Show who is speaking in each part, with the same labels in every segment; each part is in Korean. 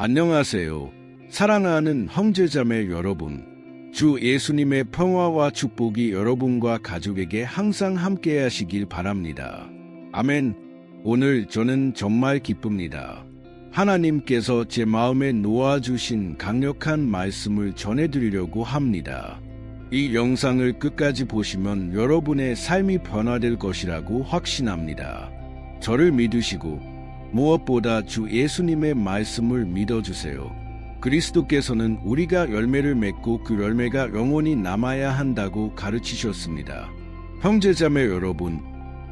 Speaker 1: 안녕하세요. 사랑하는 형제자매 여러분. 주 예수님의 평화와 축복이 여러분과 가족에게 항상 함께 하시길 바랍니다. 아멘. 오늘 저는 정말 기쁩니다. 하나님께서 제 마음에 놓아주신 강력한 말씀을 전해드리려고 합니다. 이 영상을 끝까지 보시면 여러분의 삶이 변화될 것이라고 확신합니다. 저를 믿으시고 무엇보다 주 예수님의 말씀을 믿어주세요. 그리스도께서는 우리가 열매를 맺고 그 열매가 영원히 남아야 한다고 가르치셨습니다. 형제자매 여러분,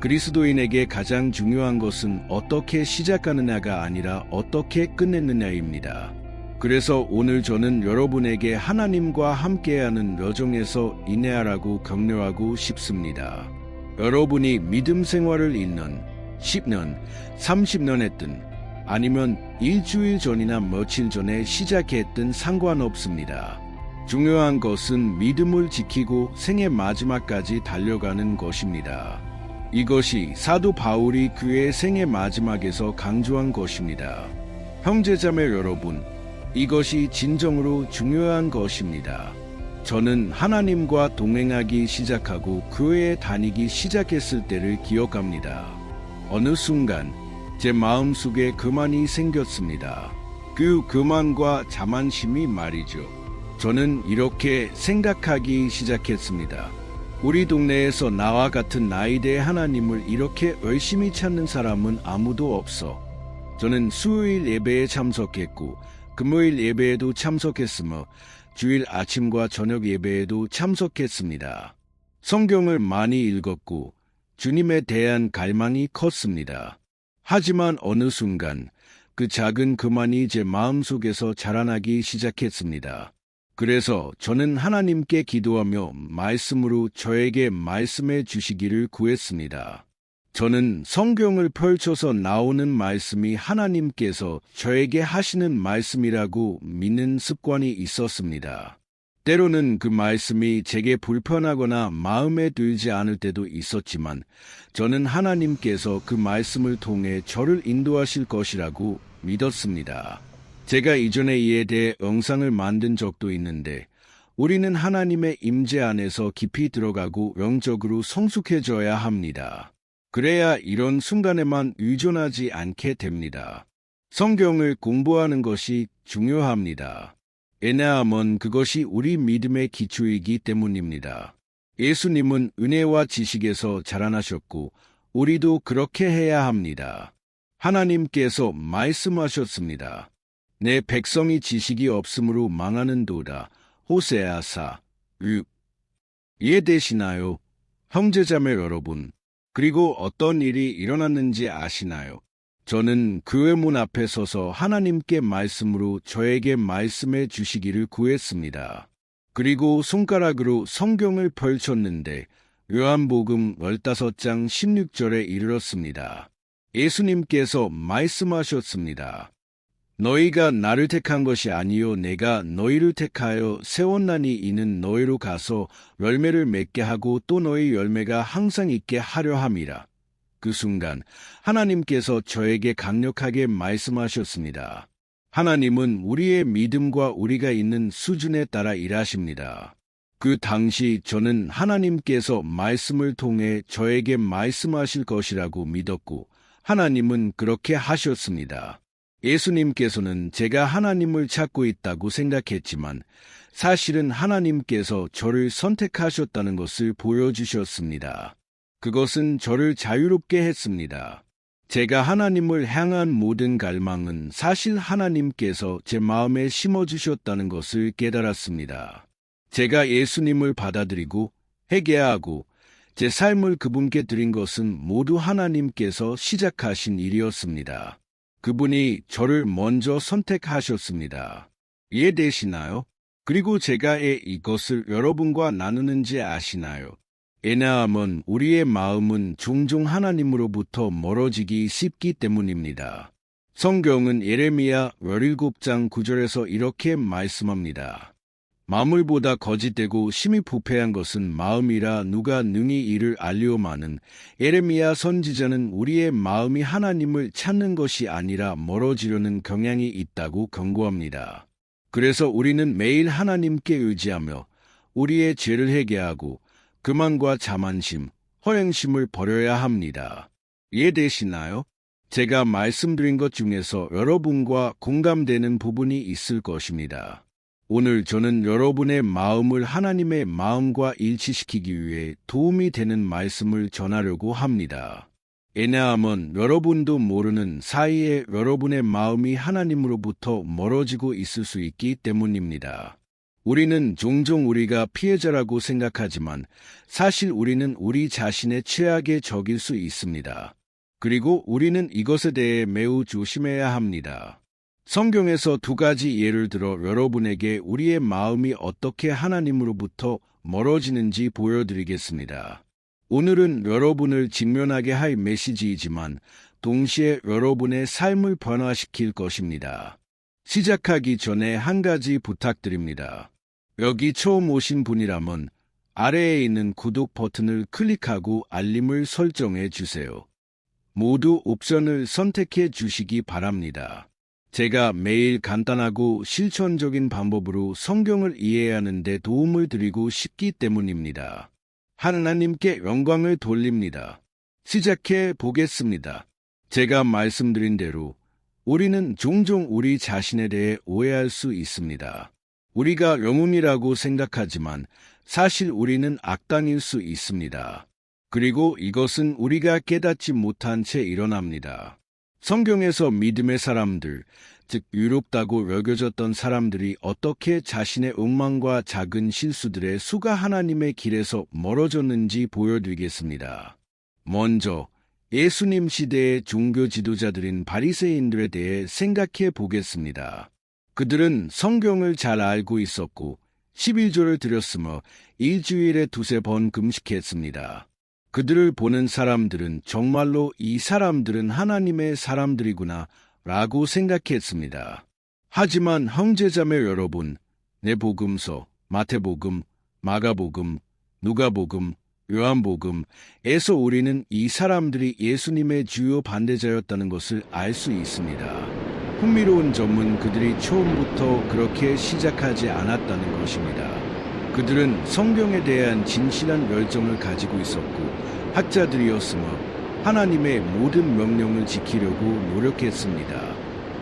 Speaker 1: 그리스도인에게 가장 중요한 것은 어떻게 시작하느냐가 아니라 어떻게 끝내느냐입니다. 그래서 오늘 저는 여러분에게 하나님과 함께하는 여정에서 인내하라고 격려하고 싶습니다. 여러분이 믿음 생활을 잇는 10년, 30년 했든 아니면 일주일 전이나 며칠 전에 시작했든 상관없습니다. 중요한 것은 믿음을 지키고 생의 마지막까지 달려가는 것입니다. 이것이 사도 바울이 그의 생의 마지막에서 강조한 것입니다. 형제자매 여러분, 이것이 진정으로 중요한 것입니다. 저는 하나님과 동행하기 시작하고 교회에 다니기 시작했을 때를 기억합니다. 어느 순간 제 마음속에 교만이 생겼습니다. 그 교만과 자만심이 말이죠. 저는 이렇게 생각하기 시작했습니다. 우리 동네에서 나와 같은 나이대의 하나님을 이렇게 열심히 찾는 사람은 아무도 없어. 저는 수요일 예배에 참석했고 금요일 예배에도 참석했으며 주일 아침과 저녁 예배에도 참석했습니다. 성경을 많이 읽었고 주님에 대한 갈망이 컸습니다. 하지만 어느 순간 그 작은 교만이 제 마음속에서 자라나기 시작했습니다. 그래서 저는 하나님께 기도하며 말씀으로 저에게 말씀해 주시기를 구했습니다. 저는 성경을 펼쳐서 나오는 말씀이 하나님께서 저에게 하시는 말씀이라고 믿는 습관이 있었습니다. 때로는 그 말씀이 제게 불편하거나 마음에 들지 않을 때도 있었지만 저는 하나님께서 그 말씀을 통해 저를 인도하실 것이라고 믿었습니다. 제가 이전에 이에 대해 영상을 만든 적도 있는데 우리는 하나님의 임재 안에서 깊이 들어가고 영적으로 성숙해져야 합니다. 그래야 이런 순간에만 의존하지 않게 됩니다. 성경을 공부하는 것이 중요합니다. 왜냐하면 그것이 우리 믿음의 기초이기 때문입니다. 예수님은 은혜와 지식에서 자라나셨고 우리도 그렇게 해야 합니다. 하나님께서 말씀하셨습니다. 내 백성이 지식이 없으므로 망하는도다. 호세아 4:6. 이해되시나요? 형제자매 여러분, 그리고 어떤 일이 일어났는지 아시나요? 저는 교회 문 앞에 서서 하나님께 말씀으로 저에게 말씀해 주시기를 구했습니다. 그리고 손가락으로 성경을 펼쳤는데 요한복음 15장 16절에 이르렀습니다. 예수님께서 말씀하셨습니다. 너희가 나를 택한 것이 아니요 내가 너희를 택하여 세웠나니 이는 너희로 가서 열매를 맺게 하고 또 너희 열매가 항상 있게 하려 함이라. 그 순간 하나님께서 저에게 강력하게 말씀하셨습니다. 하나님은 우리의 믿음과 우리가 있는 수준에 따라 일하십니다. 그 당시 저는 하나님께서 말씀을 통해 저에게 말씀하실 것이라고 믿었고 하나님은 그렇게 하셨습니다. 예수님께서는 제가 하나님을 찾고 있다고 생각했지만 사실은 하나님께서 저를 선택하셨다는 것을 보여주셨습니다. 그것은 저를 자유롭게 했습니다. 제가 하나님을 향한 모든 갈망은 사실 하나님께서 제 마음에 심어주셨다는 것을 깨달았습니다. 제가 예수님을 받아들이고 회개하고 제 삶을 그분께 드린 것은 모두 하나님께서 시작하신 일이었습니다. 그분이 저를 먼저 선택하셨습니다. 이해되시나요? 그리고 제가 왜 이것을 여러분과 나누는지 아시나요? 왜냐하면 우리의 마음은 종종 하나님으로부터 멀어지기 쉽기 때문입니다. 성경은 예레미야 17장 9절에서 이렇게 말씀합니다. 만물보다 거짓되고 심히 부패한 것은 마음이라 누가 능히 이를 알리오마는 예레미야 선지자는 우리의 마음이 하나님을 찾는 것이 아니라 멀어지려는 경향이 있다고 경고합니다. 그래서 우리는 매일 하나님께 의지하며 우리의 죄를 회개하고 교만과 자만심, 허영심을 버려야 합니다. 이해되시나요? 제가 말씀드린 것 중에서 여러분과 공감되는 부분이 있을 것입니다. 오늘 저는 여러분의 마음을 하나님의 마음과 일치시키기 위해 도움이 되는 말씀을 전하려고 합니다. 왜냐하면 여러분도 모르는 사이에 여러분의 마음이 하나님으로부터 멀어지고 있을 수 있기 때문입니다. 우리는 종종 우리가 피해자라고 생각하지만 사실 우리는 우리 자신의 최악의 적일 수 있습니다. 그리고 우리는 이것에 대해 매우 조심해야 합니다. 성경에서 두 가지 예를 들어 여러분에게 우리의 마음이 어떻게 하나님으로부터 멀어지는지 보여드리겠습니다. 오늘은 여러분을 직면하게 할 메시지이지만 동시에 여러분의 삶을 변화시킬 것입니다. 시작하기 전에 한 가지 부탁드립니다. 여기 처음 오신 분이라면 아래에 있는 구독 버튼을 클릭하고 알림을 설정해 주세요. 모두 옵션을 선택해 주시기 바랍니다. 제가 매일 간단하고 실천적인 방법으로 성경을 이해하는 데 도움을 드리고 싶기 때문입니다. 하나님께 영광을 돌립니다. 시작해 보겠습니다. 제가 말씀드린 대로 우리는 종종 우리 자신에 대해 오해할 수 있습니다. 우리가 영웅이라고 생각하지만 사실 우리는 악당일 수 있습니다. 그리고 이것은 우리가 깨닫지 못한 채 일어납니다. 성경에서 믿음의 사람들, 즉 유롭다고 여겨졌던 사람들이 어떻게 자신의 엉망과 작은 실수들의 수가 하나님의 길에서 멀어졌는지 보여드리겠습니다. 먼저 예수님 시대의 종교 지도자들인 바리새인들에 대해 생각해 보겠습니다. 그들은 성경을 잘 알고 있었고 11조를 드렸으며 일주일에 2-3번 금식했습니다. 그들을 보는 사람들은 정말로 이 사람들은 하나님의 사람들이구나 라고 생각했습니다. 하지만 형제자매 여러분, 내복음서, 마태복음, 마가복음, 누가복음, 요한복음에서 우리는 이 사람들이 예수님의 주요 반대자였다는 것을 알 수 있습니다. 흥미로운 점은 그들이 처음부터 그렇게 시작하지 않았다는 것입니다. 그들은 성경에 대한 진실한 열정을 가지고 있었고 학자들이었으며 하나님의 모든 명령을 지키려고 노력했습니다.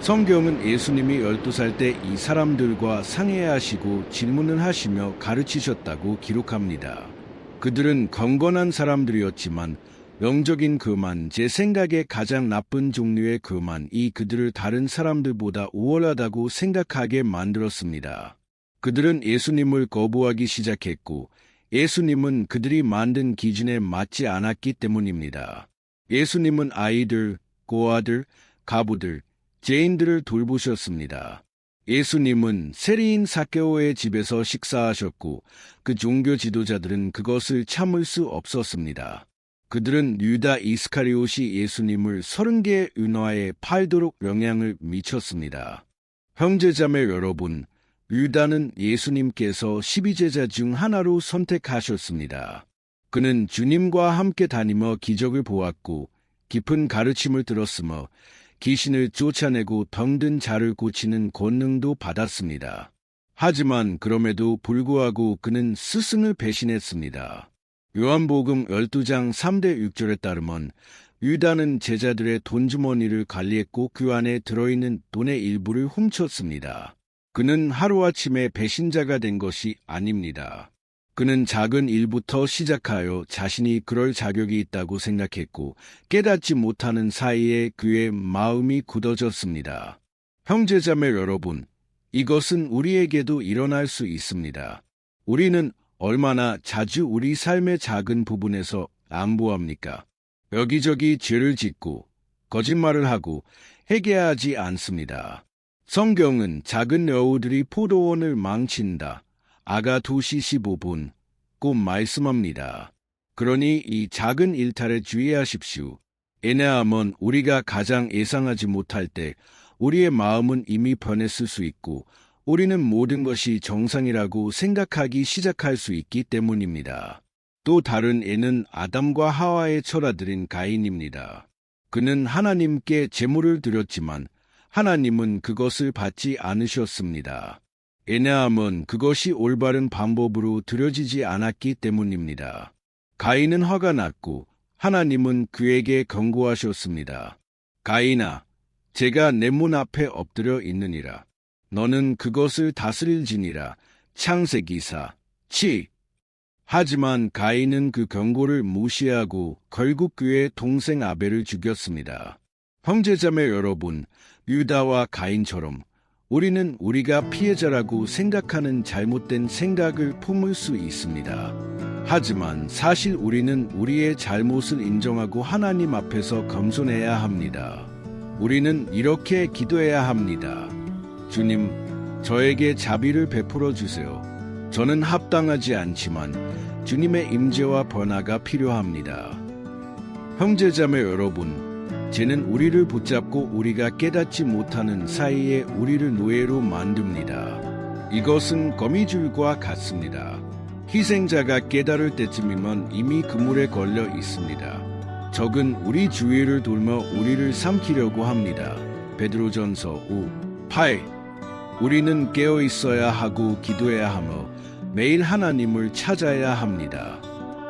Speaker 1: 성경은 예수님이 12살 때 이 사람들과 상의하시고 질문을 하시며 가르치셨다고 기록합니다. 그들은 경건한 사람들이었지만 영적인 교만, 제 생각에 가장 나쁜 종류의 교만이 그들을 다른 사람들보다 우월하다고 생각하게 만들었습니다. 그들은 예수님을 거부하기 시작했고 예수님은 그들이 만든 기준에 맞지 않았기 때문입니다. 예수님은 아이들, 고아들, 가부들, 죄인들을 돌보셨습니다. 예수님은 세리인 삭개오의 집에서 식사하셨고 그 종교 지도자들은 그것을 참을 수 없었습니다. 그들은 유다 이스카리옷이 예수님을 30개의 은화에 팔도록 영향을 미쳤습니다. 형제자매 여러분, 유다는 예수님께서 12제자 중 하나로 선택하셨습니다. 그는 주님과 함께 다니며 기적을 보았고 깊은 가르침을 들었으며 귀신을 쫓아내고 병든 자를 고치는 권능도 받았습니다. 하지만 그럼에도 불구하고 그는 스승을 배신했습니다. 요한복음 12장 3-6절에 따르면 유다는 제자들의 돈주머니를 관리했고 그 안에 들어있는 돈의 일부를 훔쳤습니다. 그는 하루아침에 배신자가 된 것이 아닙니다. 그는 작은 일부터 시작하여 자신이 그럴 자격이 있다고 생각했고 깨닫지 못하는 사이에 그의 마음이 굳어졌습니다. 형제자매 여러분, 이것은 우리에게도 일어날 수 있습니다. 우리는 얼마나 자주 우리 삶의 작은 부분에서 안보합니까? 여기저기 죄를 짓고 거짓말을 하고 회개하지 않습니다. 성경은 작은 여우들이 포도원을 망친다. 아가 2시 15분 꼭 말씀합니다. 그러니 이 작은 일탈에 주의하십시오. 왜냐하면 우리가 가장 예상하지 못할 때 우리의 마음은 이미 변했을 수 있고 우리는 모든 것이 정상이라고 생각하기 시작할 수 있기 때문입니다. 또 다른 예는 아담과 하와의 철아들인 가인입니다. 그는 하나님께 제물을 드렸지만 하나님은 그것을 받지 않으셨습니다. 왜냐하면 그것이 올바른 방법으로 드려지지 않았기 때문입니다. 가인은 화가 났고 하나님은 그에게 경고하셨습니다. 가인아, 제가 내 문 앞에 엎드려 있느니라. 너는 그것을 다스릴지니라. 창세기사 7. 하지만 가인은 그 경고를 무시하고 결국 그의 동생 아벨을 죽였습니다. 형제자매 여러분, 유다와 가인처럼 우리는 우리가 피해자라고 생각하는 잘못된 생각을 품을 수 있습니다. 하지만 사실 우리는 우리의 잘못을 인정하고 하나님 앞에서 겸손해야 합니다. 우리는 이렇게 기도해야 합니다. 주님, 저에게 자비를 베풀어 주세요. 저는 합당하지 않지만 주님의 임재와 변화가 필요합니다. 형제자매 여러분, 죄는 우리를 붙잡고 우리가 깨닫지 못하는 사이에 우리를 노예로 만듭니다. 이것은 거미줄과 같습니다. 희생자가 깨달을 때쯤이면 이미 그물에 걸려 있습니다. 적은 우리 주위를 돌며 우리를 삼키려고 합니다. 베드로전서 5:8. 우리는 깨어 있어야 하고 기도해야 하며 매일 하나님을 찾아야 합니다.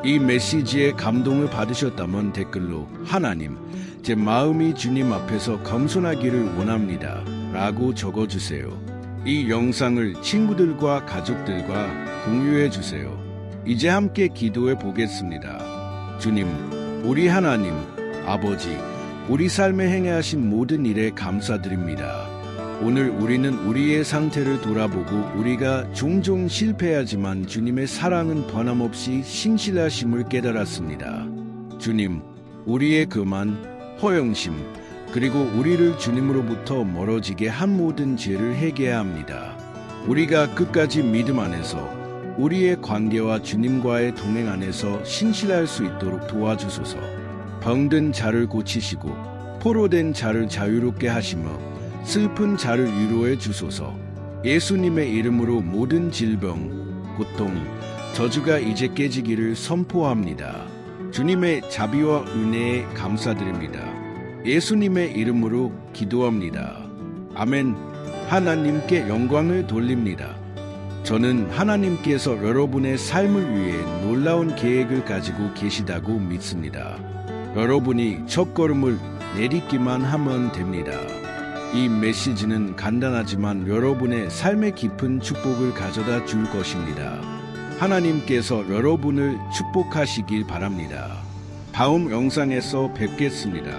Speaker 1: 이 메시지에 감동을 받으셨다면 댓글로 하나님, 제 마음이 주님 앞에서 겸손하기를 원합니다. 라고 적어주세요. 이 영상을 친구들과 가족들과 공유해 주세요. 이제 함께 기도해 보겠습니다. 주님, 우리 하나님, 아버지, 우리 삶에 행하신 모든 일에 감사드립니다. 오늘 우리는 우리의 상태를 돌아보고 우리가 종종 실패하지만 주님의 사랑은 변함없이 신실하심을 깨달았습니다. 주님, 우리의 교만, 허영심, 그리고 우리를 주님으로부터 멀어지게 한 모든 죄를 회개해야 합니다. 우리가 끝까지 믿음 안에서 우리의 관계와 주님과의 동행 안에서 신실할 수 있도록 도와주소서. 병든 자를 고치시고 포로된 자를 자유롭게 하시며 슬픈 자를 위로해 주소서. 예수님의 이름으로 모든 질병, 고통, 저주가 이제 깨지기를 선포합니다. 주님의 자비와 은혜에 감사드립니다. 예수님의 이름으로 기도합니다. 아멘. 하나님께 영광을 돌립니다. 저는 하나님께서 여러분의 삶을 위해 놀라운 계획을 가지고 계시다고 믿습니다. 여러분이 첫걸음을 내딛기만 하면 됩니다. 이 메시지는 간단하지만 여러분의 삶에 깊은 축복을 가져다 줄 것입니다. 하나님께서 여러분을 축복하시길 바랍니다. 다음 영상에서 뵙겠습니다.